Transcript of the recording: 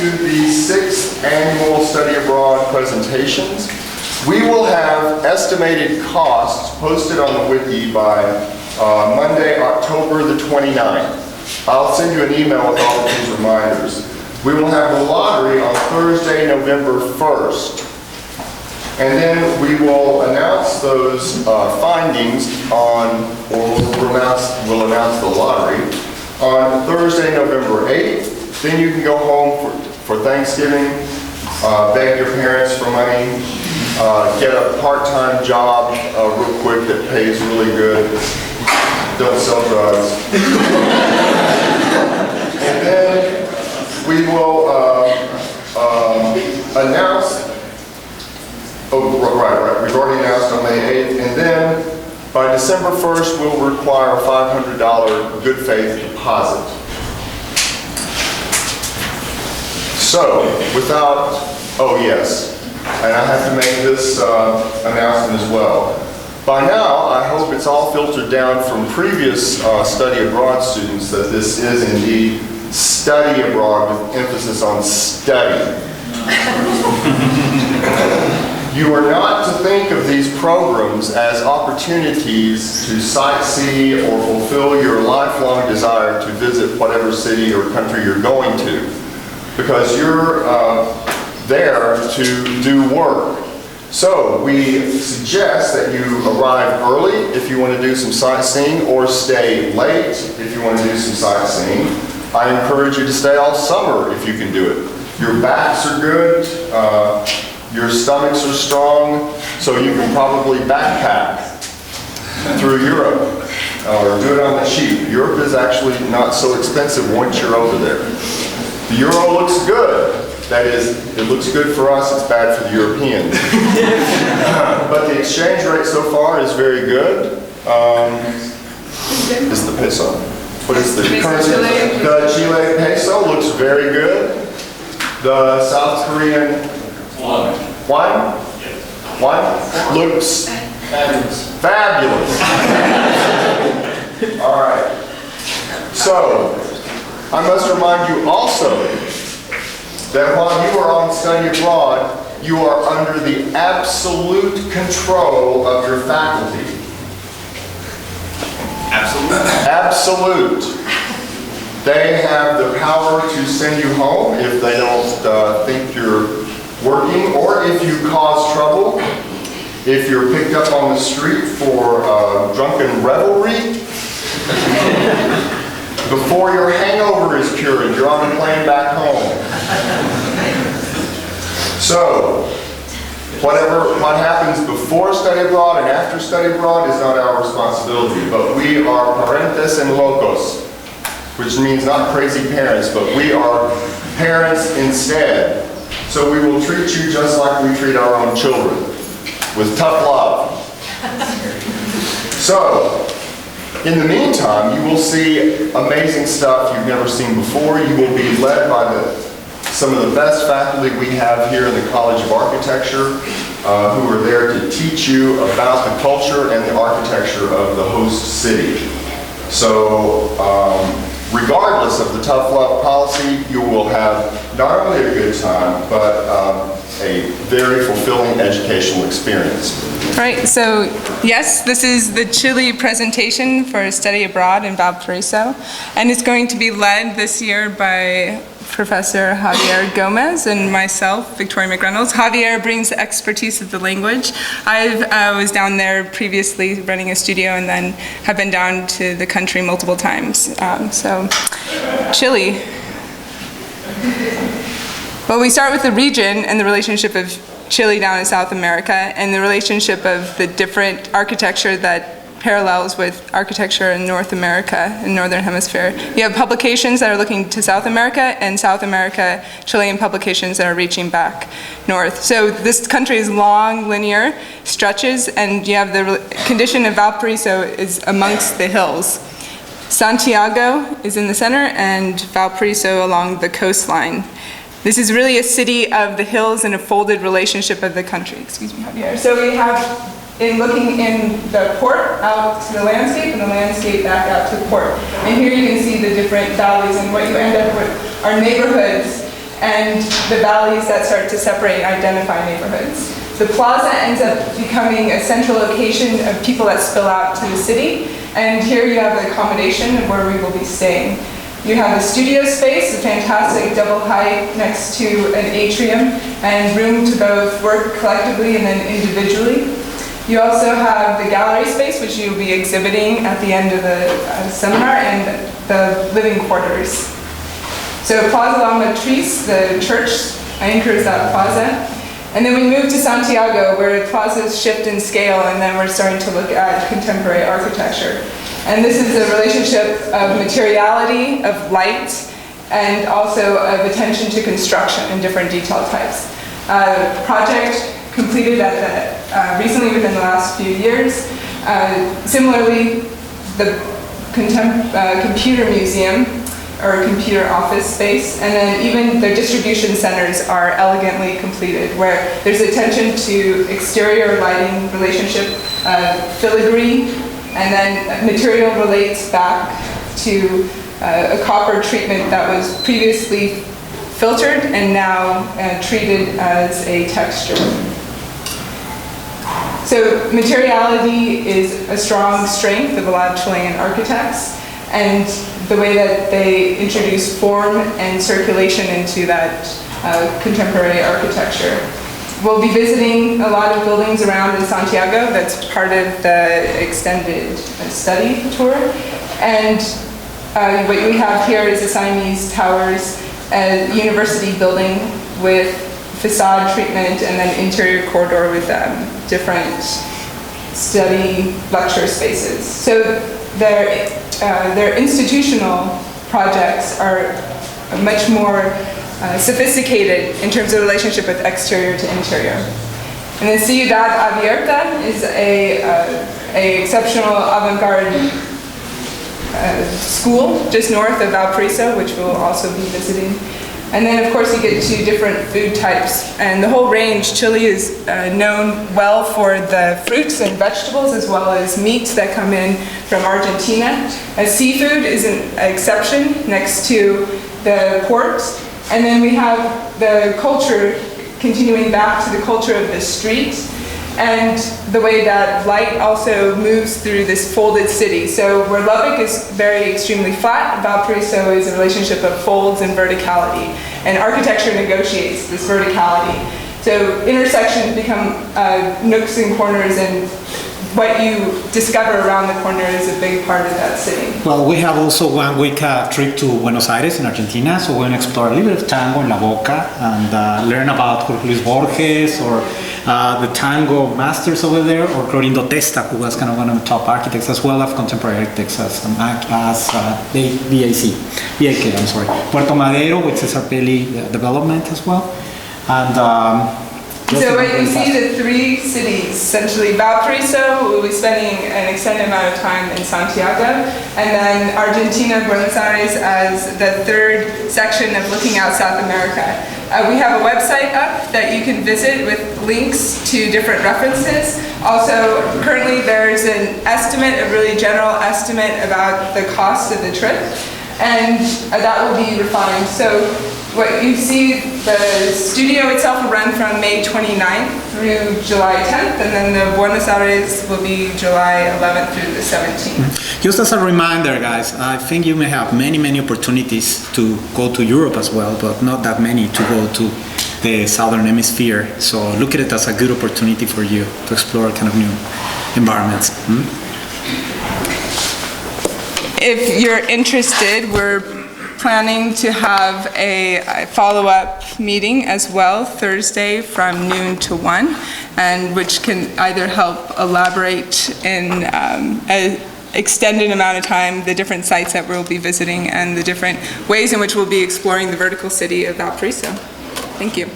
to the 6th annual Study Abroad presentations. We will have estimated costs posted on the wiki by Monday, October the 29th. I'll send you an email with all of these reminders. We will have the lottery on Thursday, November 1st. And then we will announce those findings we'll announce the lottery on Thursday, November 8th. Then you can go home for Thanksgiving, beg your parents for money, get a part-time job real quick that pays really good. Don't sell drugs. And then we will announce, we've already announced on May 8th, and then by December 1st we'll require a $500 good faith deposit. So, oh yes, and I have to make this announcement as well. By now, I hope it's all filtered down from previous study abroad students that this is indeed study abroad with emphasis on study. You are not to think of these programs as opportunities to sightsee or fulfill your lifelong desire to visit whatever city or country you're going to, because you're there to do work. So we suggest that you arrive early if you want to do some sightseeing, or stay late if you want to do some sightseeing. I encourage you to stay all summer if you can do it. Your backs are good, your stomachs are strong, so you can probably backpack through Europe or do it on the cheap. Europe is actually not so expensive once you're over there. The euro looks good. That is, it looks good for us, it's bad for the Europeans. But the exchange rate so far is very good. Is the peso? What is the currency? The Chile peso looks very good. The South Korean wine looks fabulous. All right. So, I must remind you also that while you are on study abroad, you are under the absolute control of your faculty. Absolute. They have the power to send you home if they don't think you're working, or if you cause trouble, if you're picked up on the street for drunken revelry, before your hangover is cured, you're on a plane back home. So, what happens before study abroad and after study abroad is not our responsibility, but we are parentes en locos, which means not crazy parents, but we are parents instead. So we will treat you just like we treat our own children, with tough love. So, in the meantime, you will see amazing stuff you've never seen before. You will be led by some of the best faculty we have here in the College of Architecture, who are there to teach you about the culture and the architecture of the host city. So, regardless of the tough love policy, you will have not only a good time, but a very fulfilling educational experience. Right, so yes, this is the Chile presentation for Study Abroad in Valparaiso, and it's going to be led this year by Professor Javier Gomez and myself, Victoria McReynolds. Javier brings the expertise of the language. I was down there previously running a studio, and then have been down to the country multiple times. So, Chile. Well, we start with the region and the relationship of Chile down in South America, and the relationship of the different architecture that parallels with architecture in North America, in Northern Hemisphere. You have publications that are looking to South America, and South America, Chilean publications that are reaching back north. So this country is long, linear stretches, and you have the condition of Valparaiso is amongst the hills. Santiago is in the center, and Valparaiso along the coastline. This is really a city of the hills and a folded relationship of the country. Excuse me, Javier. So we have, in looking in the port out to the landscape, and the landscape back out to the port. And here you can see the different valleys, and what you end up with are neighborhoods and the valleys that start to separate and identify neighborhoods. The plaza ends up becoming a central location of people that spill out to the city, and here you have the accommodation of where we will be staying. You have a studio space, a fantastic double height next to an atrium, and room to both work collectively and then individually. You also have the gallery space, which you'll be exhibiting at the end of the seminar, and the living quarters. So Plaza La Matriz, the church, anchors that plaza. And then we move to Santiago, where plazas shift in scale, and then we're starting to look at contemporary architecture. And this is a relationship of materiality, of light, and also of attention to construction and different detail types. Project completed recently within the last few years. Similarly, the computer museum, or computer office space, and then even their distribution centers are elegantly completed, where there's attention to exterior lighting relationship, filigree, and then material relates back to a copper treatment that was previously filtered and now treated as a texture. So materiality is a strong strength of a lot of Chilean architects, and the way that they introduce form and circulation into that contemporary architecture. We'll be visiting a lot of buildings around in Santiago. That's part of the extended study tour. And what we have here is the Siamese Towers, a university building with facade treatment and then interior corridor with different study lecture spaces. So their institutional projects are much more sophisticated in terms of relationship with exterior to interior. And then Ciudad Abierta is a exceptional avant-garde school just north of Valparaiso, which we'll also be visiting. And then of course you get to different food types, and the whole range. Chile is known well for the fruits and vegetables as well as meats that come in from Argentina. Seafood is an exception next to the ports. And then we have the culture continuing back to the culture of the street and the way that light also moves through this folded city. So where Lubbock is very extremely flat, Valparaiso is a relationship of folds and verticality. And architecture negotiates this verticality. So intersections become nooks and corners, and what you discover around the corner is a big part of that city. Well, we have also 1 week trip to Buenos Aires in Argentina, so we're going to explore a little bit of tango in La Boca and learn about Jorge Luis Borges or the tango masters over there, or Clorindo Testa, who was kind of one of the top architects, as well as contemporary architects as BAK, I'm sorry. Puerto Madero with Cesar Pelli development as well. And so what you see the 3 cities, essentially Valparaiso, we'll be spending an extended amount of time in Santiago, and then Argentina, Buenos Aires as the 3rd section of looking out South America. We have a website up that you can visit with links to different references. Also, currently there's an estimate, a really general estimate about the cost of the trip, and that will be refined. So what you see, the studio itself will run from May 29th through July 10th, and then the Buenos Aires will be July 11th through the 17th. Just as a reminder, guys, I think you may have many opportunities to go to Europe as well, but not that many to go to the Southern Hemisphere. So look at it as a good opportunity for you to explore kind of new environments. If you're interested, we're planning to have a follow-up meeting as well Thursday from noon to 1, and which can either help elaborate in an extended amount of time the different sites that we'll be visiting and the different ways in which we'll be exploring the vertical city of Valparaiso. Thank you.